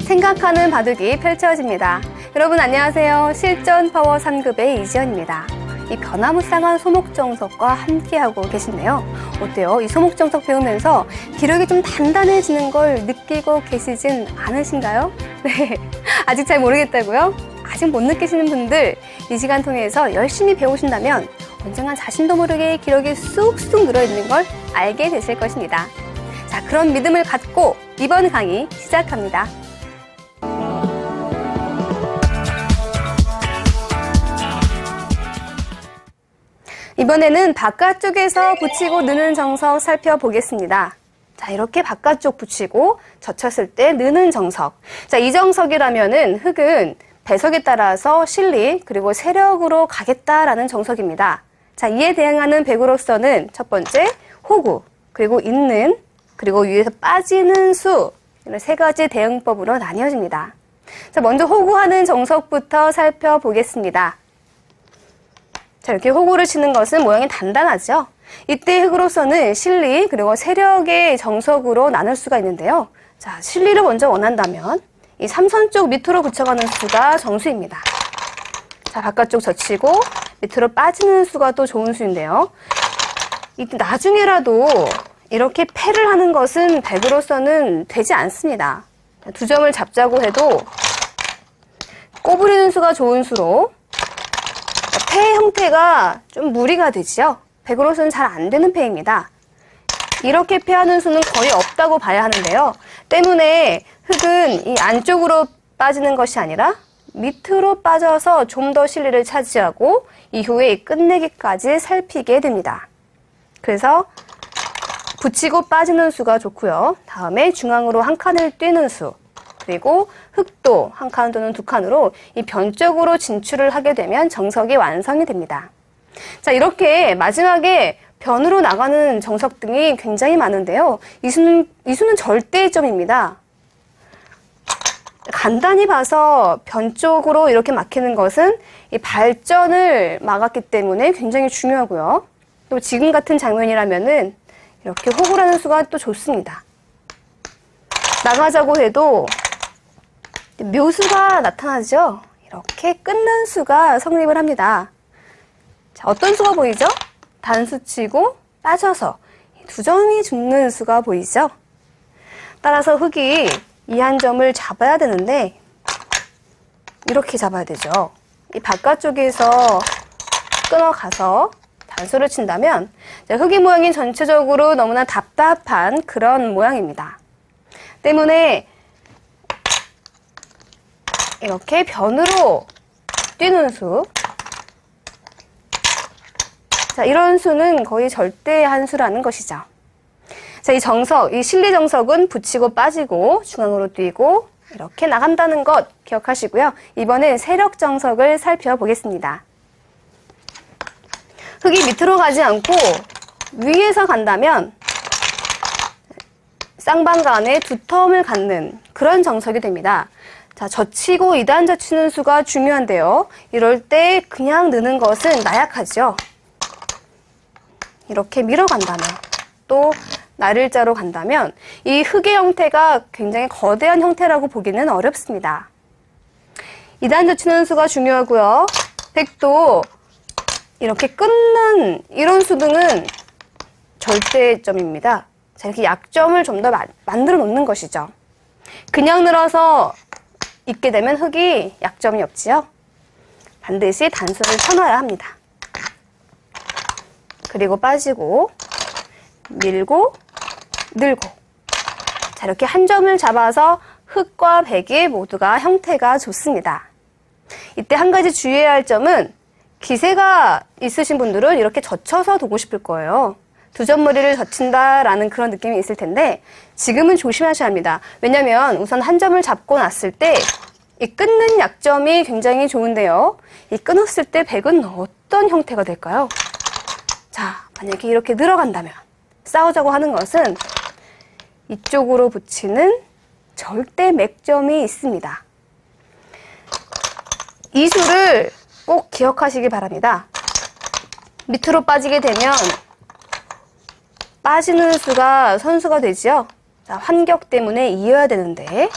생각하는 바둑이 펼쳐집니다. 여러분 안녕하세요. 실전 파워 3급의 이지연입니다. 이 변화무쌍한 소목정석과 함께하고 계신데요. 어때요? 이 소목정석 배우면서 기력이 좀 단단해지는 걸 느끼고 계시진 않으신가요? 네, 아직 잘 모르겠다고요? 아직 못 느끼시는 분들 이 시간 통해서 열심히 배우신다면 언젠간 자신도 모르게 기력이 쑥쑥 늘어있는 걸 알게 되실 것입니다. 자, 그런 믿음을 갖고 이번 강의 시작합니다. 이번에는 바깥쪽에서 붙이고 느는 정석 살펴보겠습니다. 자, 이렇게 바깥쪽 붙이고 젖혔을 때 느는 정석. 자, 이 정석이라면은 흙은 배석에 따라서 실리 그리고 세력으로 가겠다라는 정석입니다. 자, 이에 대응하는 백으로서는 첫 번째 호구, 그리고 있는, 그리고 위에서 빠지는 수, 이런 세 가지 대응법으로 나뉘어집니다. 자, 먼저 호구하는 정석부터 살펴보겠습니다. 자, 이렇게 호구를 치는 것은 모양이 단단하죠. 이때 흙으로서는 실리 그리고 세력의 정석으로 나눌 수가 있는데요. 자, 실리를 먼저 원한다면 이 삼선 쪽 밑으로 붙여가는 수가 정수입니다. 자, 바깥쪽 젖히고 밑으로 빠지는 수가 또 좋은 수인데요. 이때 나중에라도 이렇게 패를 하는 것은 백으로서는 되지 않습니다. 두 점을 잡자고 해도 꼬부리는 수가 좋은 수로 패 형태가 좀 무리가 되지요. 백으로서는 잘 안 되는 패입니다. 이렇게 패하는 수는 거의 없다고 봐야 하는데요. 때문에 흙은 이 안쪽으로 빠지는 것이 아니라 밑으로 빠져서 좀 더 실리를 차지하고 이후에 끝내기까지 살피게 됩니다. 그래서 붙이고 빠지는 수가 좋고요. 다음에 중앙으로 한 칸을 뛰는 수, 그리고 흙도 한 칸 또는 두 칸으로 이 변 쪽으로 진출을 하게 되면 정석이 완성이 됩니다. 자, 이렇게 마지막에 변으로 나가는 정석 등이 굉장히 많은데요. 이 수는 절대점입니다. 간단히 봐서 변 쪽으로 이렇게 막히는 것은 이 발전을 막았기 때문에 굉장히 중요하고요. 또 지금 같은 장면이라면은 이렇게 호구라는 수가 또 좋습니다. 나가자고 해도 묘수가 나타나죠. 이렇게 끊는 수가 성립을 합니다. 자, 어떤 수가 보이죠? 단수 치고 빠져서 두 점이 죽는 수가 보이죠? 따라서 흙이 이 한 점을 잡아야 되는데 이렇게 잡아야 되죠. 이 바깥쪽에서 끊어가서 단수를 친다면 흙의 모양이 전체적으로 너무나 답답한 그런 모양입니다. 때문에 이렇게 변으로 뛰는 수, 자, 이런 수는 거의 절대한 수라는 것이죠. 자, 이 정석, 이 실리 정석은 붙이고 빠지고 중앙으로 뛰고 이렇게 나간다는 것 기억하시고요. 이번엔 세력 정석을 살펴보겠습니다. 흙이 밑으로 가지 않고 위에서 간다면 쌍방간에 두텀을 갖는 그런 정석이 됩니다. 자, 젖히고 2단 젖히는 수가 중요한데요. 이럴 때 그냥 느는 것은 나약하죠. 이렇게 밀어간다면, 또 나를자로 간다면 이 흙의 형태가 굉장히 거대한 형태라고 보기는 어렵습니다. 2단 젖히는 수가 중요하고요. 백도 이렇게 끊는 이런 수 등은 절대점입니다. 자, 이렇게 약점을 좀 더 만들어 놓는 것이죠. 그냥 늘어서 있게 되면 흙이 약점이 없지요. 반드시 단수를 쳐놔야 합니다. 그리고 빠지고 밀고 늘고, 자, 이렇게 한 점을 잡아서 흙과 백이 모두가 형태가 좋습니다. 이때 한 가지 주의해야 할 점은 기세가 있으신 분들은 이렇게 젖혀서 두고 싶을 거예요. 두 점머리를 젖힌다라는 그런 느낌이 있을 텐데 지금은 조심하셔야 합니다. 왜냐하면 우선 한 점을 잡고 났을 때 이 끊는 약점이 굉장히 좋은데요. 이 끊었을 때 백은 어떤 형태가 될까요? 자, 만약에 이렇게 늘어간다면 싸우자고 하는 것은 이쪽으로 붙이는 절대 맥점이 있습니다. 이 수를 꼭 기억하시기 바랍니다. 밑으로 빠지게 되면 빠지는 수가 선수가 되지요. 자, 환격 때문에 이어야 되는데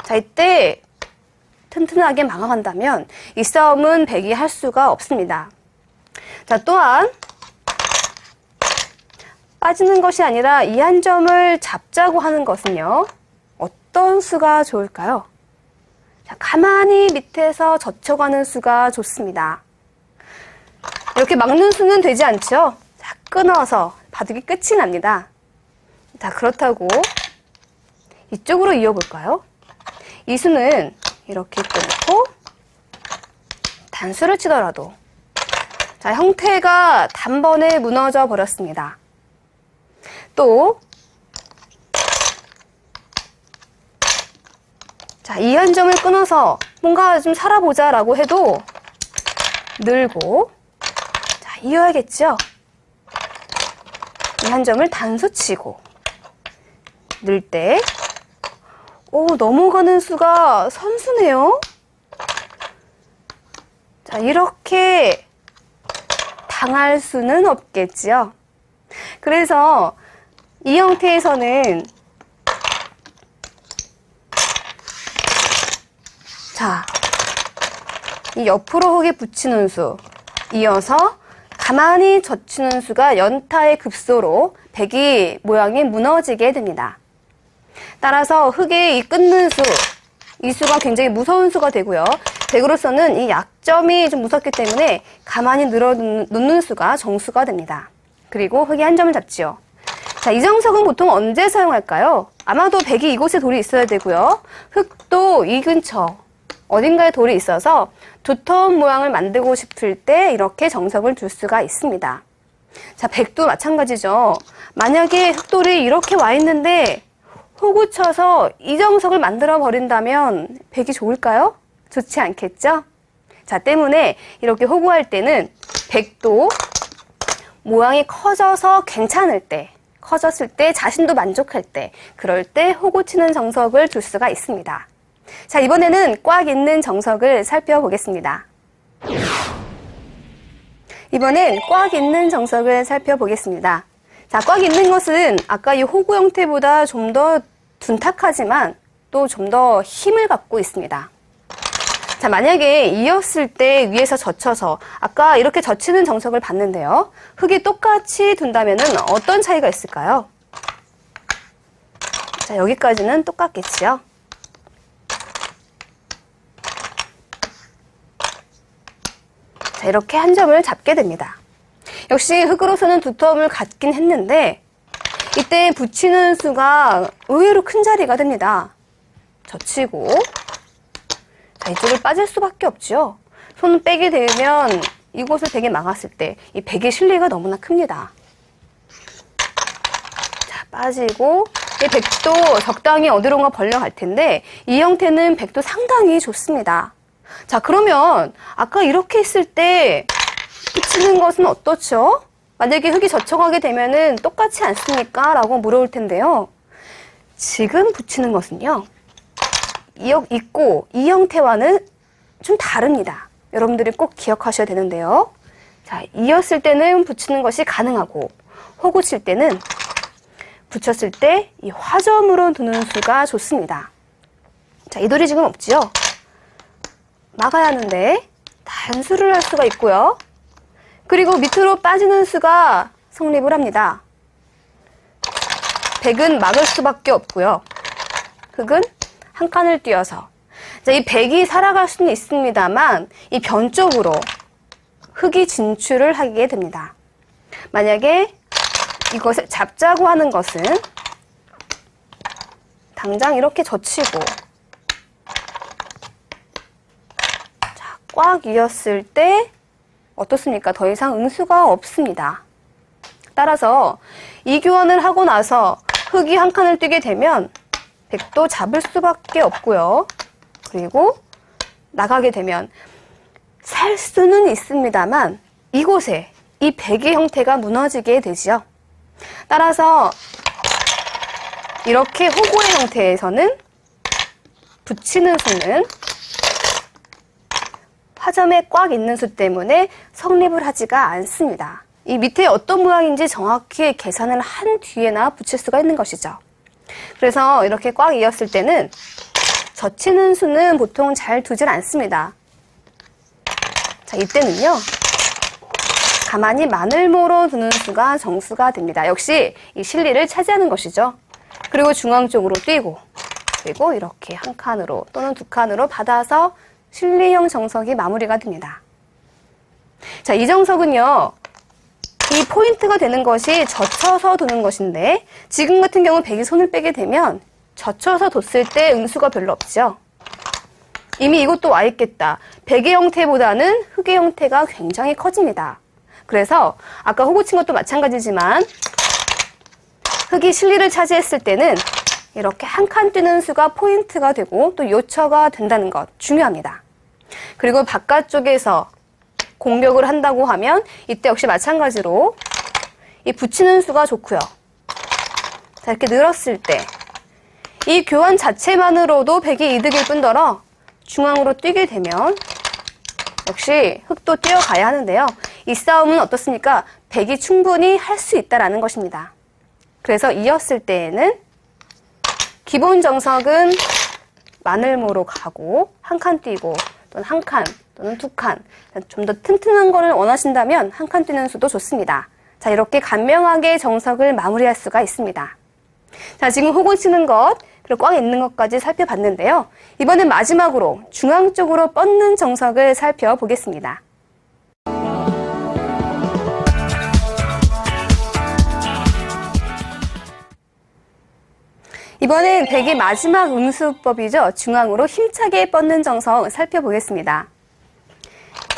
자, 이때 튼튼하게 막아간다면 이 싸움은 백이 할 수가 없습니다. 자, 또한 빠지는 것이 아니라 이 한 점을 잡자고 하는 것은요. 어떤 수가 좋을까요? 자, 가만히 밑에서 젖혀가는 수가 좋습니다. 이렇게 막는 수는 되지 않죠? 자, 끊어서 바둑이 끝이 납니다. 자, 그렇다고 이쪽으로 이어볼까요? 이 수는 이렇게 끊고 단수를 치더라도 자, 형태가 단번에 무너져 버렸습니다. 또 자, 이 한 점을 끊어서 뭔가 좀 살아보자 라고 해도 늘고 자, 이어야겠죠? 이 한 점을 단수치고 늘 때 넘어가는 수가 선수네요. 자, 이렇게 당할 수는 없겠지요. 그래서 이 형태에서는 자, 이 옆으로 흙에 붙이는 수, 이어서 가만히 젖히는 수가 연타의 급소로 백이 모양이 무너지게 됩니다. 따라서 흙에 이 끊는 수, 이 수가 굉장히 무서운 수가 되고요. 백으로서는 이 약점이 좀 무섭기 때문에 가만히 늘어놓는 수가 정수가 됩니다. 그리고 흙이 한 점을 잡지요. 자, 이 정석은 보통 언제 사용할까요? 아마도 백이 이곳에 돌이 있어야 되고요. 흙도 이 근처 어딘가에 돌이 있어서 두터운 모양을 만들고 싶을 때 이렇게 정석을 둘 수가 있습니다. 자, 백도 마찬가지죠. 만약에 흙돌이 이렇게 와 있는데 호구 쳐서 이 정석을 만들어 버린다면 백이 좋을까요? 좋지 않겠죠? 자, 때문에 이렇게 호구할 때는 백도 모양이 커져서 괜찮을 때, 커졌을 때 자신도 만족할 때, 그럴 때 호구 치는 정석을 둘 수가 있습니다. 자, 이번에는 꽉 있는 정석을 살펴보겠습니다. 이번엔 꽉 있는 정석을 살펴보겠습니다. 자, 꽉 있는 것은 아까 이 호구 형태보다 좀 더 둔탁하지만 또 좀 더 힘을 갖고 있습니다. 자, 만약에 이었을 때 위에서 젖혀서 아까 이렇게 젖히는 정석을 봤는데요. 흙이 똑같이 둔다면 어떤 차이가 있을까요? 자, 여기까지는 똑같겠지요. 자, 이렇게 한 점을 잡게 됩니다. 역시 흙으로서는 두터움을 갖긴 했는데 이때 붙이는 수가 의외로 큰 자리가 됩니다. 젖히고 자, 이쪽을 빠질 수밖에 없죠. 손 빼게 되면 이곳을 백이 막았을 때 이 백의 실리가 너무나 큽니다. 자, 빠지고 이 백도 적당히 어디론가 벌려갈 텐데 이 형태는 백도 상당히 좋습니다. 자, 그러면 아까 이렇게 했을 때 붙이는 것은 어떻죠? 만약에 흙이 젖혀가게 되면은 똑같지 않습니까? 라고 물어올 텐데요. 지금 붙이는 것은요. 있고 이 형태와는 좀 다릅니다. 여러분들이 꼭 기억하셔야 되는데요. 자, 이었을 때는 붙이는 것이 가능하고 호구 칠 때는 붙였을 때 이 화점으로 두는 수가 좋습니다. 자, 이 돌이 지금 없지요? 막아야 하는데 단수를 할 수가 있고요. 그리고 밑으로 빠지는 수가 성립을 합니다. 백은 막을 수밖에 없고요. 흙은 한 칸을 띄어서 자, 이 백이 살아갈 수는 있습니다만 이 변 쪽으로 흙이 진출을 하게 됩니다. 만약에 이것을 잡자고 하는 것은 당장 이렇게 젖히고 자, 꽉 이었을 때 어떻습니까? 더 이상 응수가 없습니다. 따라서 이 교환을 하고 나서 흙이 한 칸을 뛰게 되면 백도 잡을 수밖에 없고요. 그리고 나가게 되면 살 수는 있습니다만 이곳에 이 백의 형태가 무너지게 되지요. 따라서 이렇게 호구의 형태에서는 붙이는 수는 화점에 꽉 있는 수 때문에 성립을 하지가 않습니다. 이 밑에 어떤 모양인지 정확히 계산을 한 뒤에나 붙일 수가 있는 것이죠. 그래서 이렇게 꽉 이었을 때는 젖히는 수는 보통 잘 두질 않습니다. 자, 이때는요. 가만히 마늘모로 두는 수가 정수가 됩니다. 역시 이 실리를 차지하는 것이죠. 그리고 중앙 쪽으로 뛰고 그리고 이렇게 한 칸으로 또는 두 칸으로 받아서 실리형 정석이 마무리가 됩니다. 자, 이 정석은요. 이 포인트가 되는 것이 젖혀서 두는 것인데 지금 같은 경우 백이 손을 빼게 되면 젖혀서 뒀을 때 응수가 별로 없죠. 이미 이것도 와 있겠다. 백의 형태보다는 흙의 형태가 굉장히 커집니다. 그래서 아까 호구 친 것도 마찬가지지만 흙이 실리를 차지했을 때는 이렇게 한 칸 뛰는 수가 포인트가 되고 또 요처가 된다는 것 중요합니다. 그리고 바깥쪽에서 공격을 한다고 하면 이때 역시 마찬가지로 이 붙이는 수가 좋고요. 자, 이렇게 늘었을 때 이 교환 자체만으로도 백이 이득일 뿐더러 중앙으로 뛰게 되면 역시 흙도 뛰어가야 하는데요. 이 싸움은 어떻습니까? 백이 충분히 할 수 있다라는 것입니다. 그래서 이었을 때에는 기본 정석은 마늘모로 가고 한 칸 뛰고 또는 한 칸 또는 두 칸 좀 더 튼튼한 거를 원하신다면 한 칸 뛰는 수도 좋습니다. 자, 이렇게 간명하게 정석을 마무리할 수가 있습니다. 자, 지금 호구 치는 것 그리고 꽉 있는 것까지 살펴봤는데요. 이번엔 마지막으로 중앙 쪽으로 뻗는 정석을 살펴보겠습니다. 이번엔 백의 마지막 응수법이죠. 중앙으로 힘차게 뻗는 정석 살펴보겠습니다.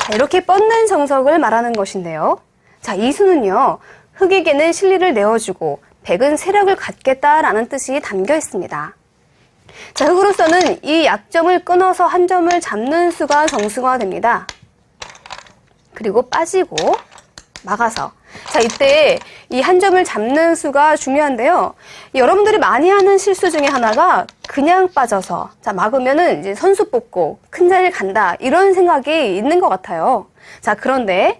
자, 이렇게 뻗는 정석을 말하는 것인데요. 자, 이 수는요. 흙에게는 실리를 내어주고 백은 세력을 갖겠다라는 뜻이 담겨 있습니다. 자, 흙으로서는 이 약점을 끊어서 한 점을 잡는 수가 정수가 됩니다. 그리고 빠지고 막아서. 자, 이때 이 한 점을 잡는 수가 중요한데요. 여러분들이 많이 하는 실수 중에 하나가 그냥 빠져서 자, 막으면은 이제 선수 뽑고 큰 자리를 간다 이런 생각이 있는 것 같아요. 자, 그런데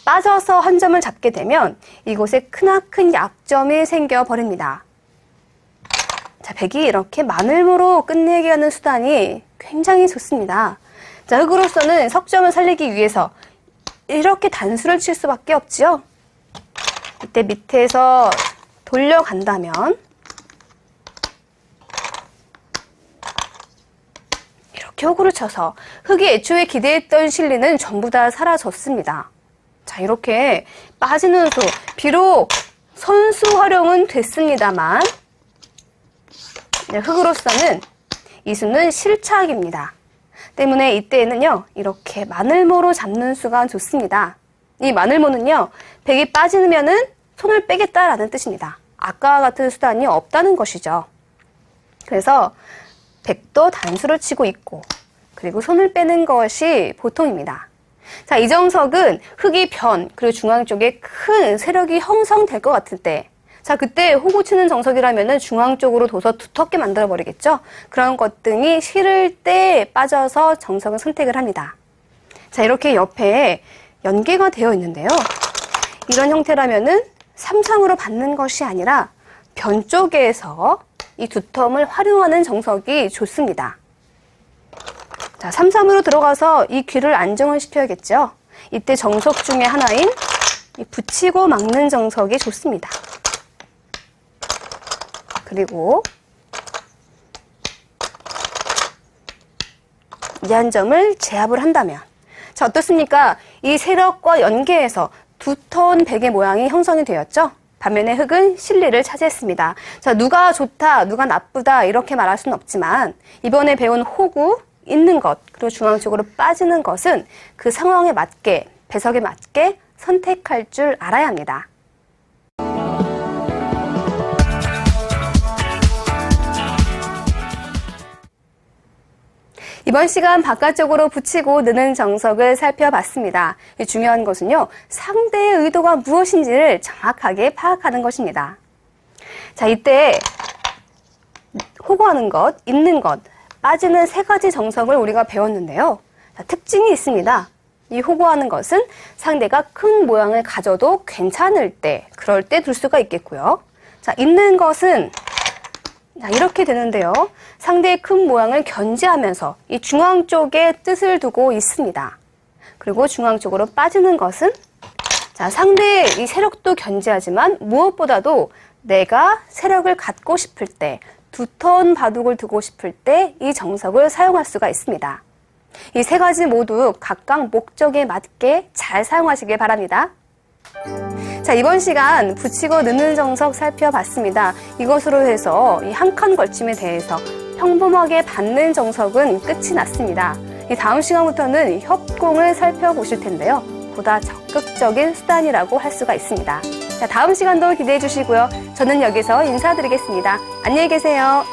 빠져서 한 점을 잡게 되면 이곳에 크나큰 약점이 생겨버립니다. 자, 백이 이렇게 마늘모로 끝내게 하는 수단이 굉장히 좋습니다. 자, 흙으로서는 석점을 살리기 위해서 이렇게 단수를 칠 수밖에 없지요. 이때 밑에서 돌려간다면 이렇게 호구를 쳐서 흙이 애초에 기대했던 실리는 전부 다 사라졌습니다. 자, 이렇게 빠지는 수, 비록 선수 활용은 됐습니다만 흙으로서는 이 수는 실착입니다. 때문에 이때에는요, 이렇게 마늘모로 잡는 수가 좋습니다. 이 마늘모는요, 백이 빠지면은 손을 빼겠다라는 뜻입니다. 아까와 같은 수단이 없다는 것이죠. 그래서 백도 단수를 치고 있고, 그리고 손을 빼는 것이 보통입니다. 자, 이 정석은 흙이 그리고 중앙 쪽에 큰 세력이 형성될 것 같을 때, 자, 그때 호구 치는 정석이라면은 중앙 쪽으로 둬서 두텁게 만들어버리겠죠? 그런 것 등이 싫을 때 빠져서 정석을 선택을 합니다. 자, 이렇게 옆에 연계가 되어 있는데요. 이런 형태라면은 삼삼으로 받는 것이 아니라 변 쪽에서 이 두텀을 활용하는 정석이 좋습니다. 자, 삼삼으로 들어가서 이 귀를 안정을 시켜야겠죠? 이때 정석 중에 하나인 이 붙이고 막는 정석이 좋습니다. 그리고 이 한 점을 제압을 한다면 자, 어떻습니까? 이 세력과 연계해서 두터운 백의 모양이 형성이 되었죠? 반면에 흙은 실리를 차지했습니다. 자, 누가 좋다, 누가 나쁘다 이렇게 말할 수는 없지만 이번에 배운 호구, 있는 것, 그리고 중앙 쪽으로 빠지는 것은 그 상황에 맞게, 배석에 맞게 선택할 줄 알아야 합니다. 이번 시간 바깥쪽으로 붙이고 느는 정석을 살펴봤습니다. 중요한 것은요, 상대의 의도가 무엇인지를 정확하게 파악하는 것입니다. 자, 이때 호구하는 것, 있는 것, 빠지는 세 가지 정석을 우리가 배웠는데요. 자, 특징이 있습니다. 이 호구하는 것은 상대가 큰 모양을 가져도 괜찮을 때, 그럴 때 둘 수가 있겠고요. 자, 있는 것은 자, 이렇게 되는데요. 상대의 큰 모양을 견제하면서 이 중앙 쪽에 뜻을 두고 있습니다. 그리고 중앙 쪽으로 빠지는 것은 자, 상대의 이 세력도 견제하지만 무엇보다도 내가 세력을 갖고 싶을 때, 두터운 바둑을 두고 싶을 때 이 정석을 사용할 수가 있습니다. 이 세 가지 모두 각각 목적에 맞게 잘 사용하시길 바랍니다. 자, 이번 시간 붙이고 느는 정석 살펴봤습니다. 이것으로 해서 이 한 칸 걸침에 대해서 평범하게 받는 정석은 끝이 났습니다. 이 다음 시간부터는 협공을 살펴보실 텐데요. 보다 적극적인 수단이라고 할 수가 있습니다. 자, 다음 시간도 기대해 주시고요. 저는 여기서 인사드리겠습니다. 안녕히 계세요.